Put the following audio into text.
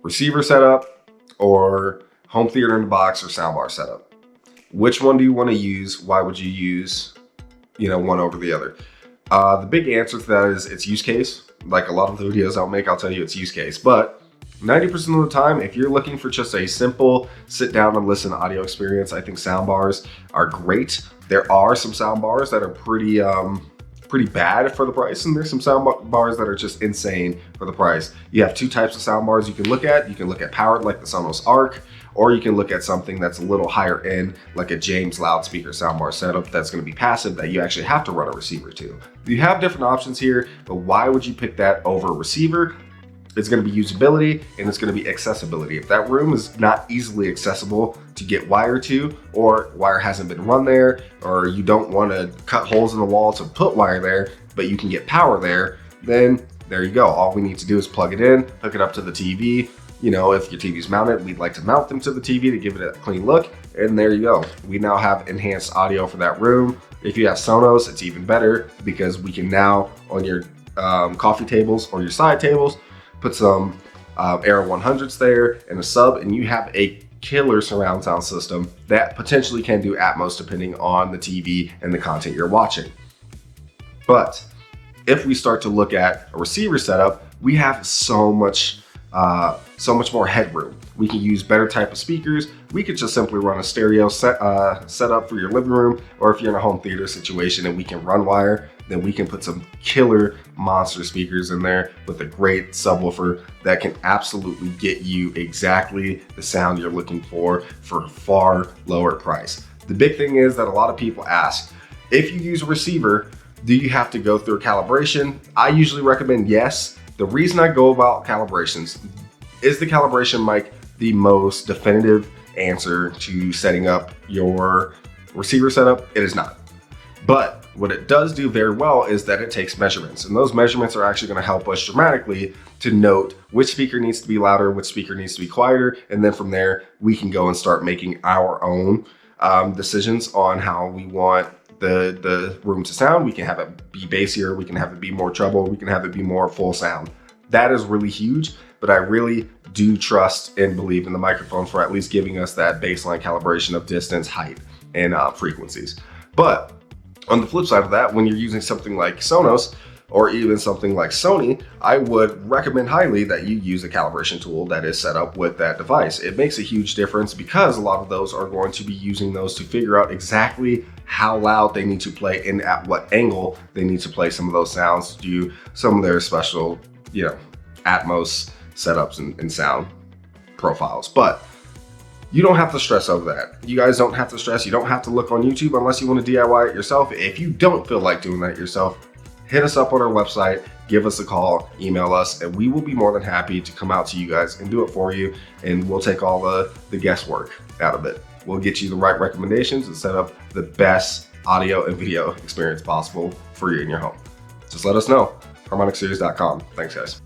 receiver setup or home theater in the box or soundbar setup? Which one do you want to use? Why would you use, one over the other? The big answer to that is it's use case. Like a lot of the videos I'll make, I'll tell you it's use case. But 90% of the time, if you're looking for just a simple sit down and listen audio experience, I think soundbars are great. There are some soundbars that are pretty bad for the price, and there's some soundbars that are just insane for the price. You have two types of soundbars you can look at. You can look at powered like the Sonos Arc, or you can look at something that's a little higher end, like a James loudspeaker soundbar setup that's going to be passive that you actually have to run a receiver to. You have different options here, but why would you pick that over a receiver? It's going to be usability and it's going to be accessibility. If that room is not easily accessible to get wire to, or wire hasn't been run there, or you don't want to cut holes in the wall to put wire there, but you can get power there, then there you go. All we need to do is plug it in, hook it up to the TV. If your TV's mounted, we'd like to mount them to the TV to give it a clean look. And there you go. We now have enhanced audio for that room. If you have Sonos, it's even better because we can now, on your coffee tables or your side tables, put some Era 100s there and a sub, and you have a killer surround sound system that potentially can do Atmos depending on the TV and the content you're watching. But if we start to look at a receiver setup, we have so much more headroom. We can use better type of speakers. We could just simply run a stereo setup for your living room, or if you're in a home theater situation and we can run wire, then we can put some killer monster speakers in there with a great subwoofer that can absolutely get you exactly the sound you're looking for a far lower price. The big thing is that a lot of people ask, if you use a receiver, do you have to go through a calibration? I usually recommend yes. The reason I go about calibrations, is the calibration mic the most definitive answer to setting up your receiver setup? It is not. But what it does do very well is that it takes measurements, and those measurements are actually going to help us dramatically to note which speaker needs to be louder, which speaker needs to be quieter, and then from there we can go and start making our own decisions on how we want the room to sound. We can have it be bassier, we can have it be more treble, we can have it be more full sound. That is really huge, but I really do trust and believe in the microphone for at least giving us that baseline calibration of distance, height, and frequencies. But on the flip side of that, when you're using something like Sonos or even something like Sony, I would recommend highly that you use a calibration tool that is set up with that device. It makes a huge difference because a lot of those are going to be using those to figure out exactly how loud they need to play and at what angle they need to play some of those sounds to do some of their special, Atmos setups and sound profiles. But you don't have to stress over that. You guys don't have to stress. You don't have to look on YouTube unless you want to DIY it yourself. If you don't feel like doing that yourself, hit us up on our website, give us a call, email us, and we will be more than happy to come out to you guys and do it for you. And we'll take all the guesswork out of it. We'll get you the right recommendations and set up the best audio and video experience possible for you in your home. Just let us know. HarmonicSeries.com. Thanks, guys.